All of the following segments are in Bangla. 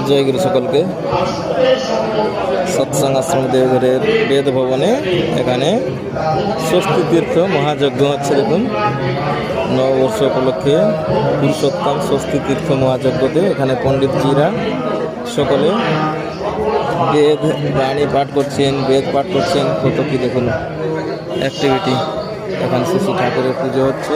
জয় গুরু সকলকে। সৎসঙ্গ আশ্রম দেবঘরের বেদ ভবনে এখানে ষষ্ঠী তীর্থ মহাযজ্ঞ হচ্ছে। দেখুন, নববর্ষ উপলক্ষে পুরুষোত্তম ষষ্ঠী তীর্থ মহাযজ্ঞতে এখানে পণ্ডিতজিরা সকলে বেদ বাণী পাঠ করছেন, বেদ পাঠ করছেন। কত কি দেখুন অ্যাক্টিভিটি। এখন শ্রী শ্রী ঠাকুরের পুজো হচ্ছে।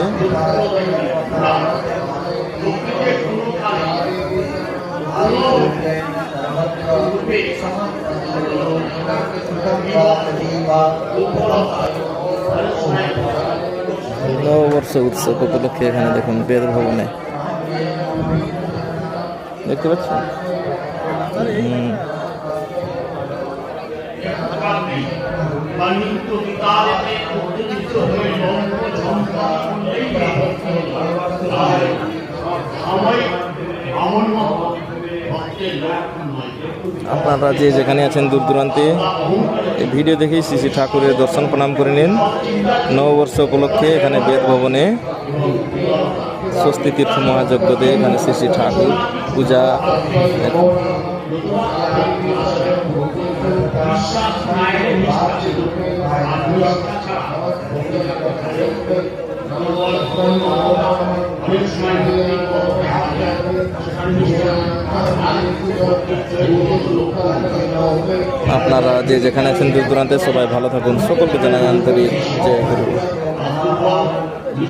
নববর্ষ উৎসব উপলক্ষে এখানে দেখুন বেদ ভবনে দেখতে পাচ্ছেন। আপনারা যে যেখানে আছেন দূর দূরান্তে এই ভিডিও দেখে শ্রী শ্রী ঠাকুরের দর্শন প্রণাম করে নিন। নববর্ষ উপলক্ষে এখানে বেদ ভবনে ষষ্ঠী তীর্থ মহাযজ্ঞতে এখানে শ্রী শ্রী ঠাকুর পূজা। আপনারা যে যেখানে আছেন দূর দূরান্তে সবাই ভালো থাকুন। সকলকে জানাই আন্তরিক জয় গুরু।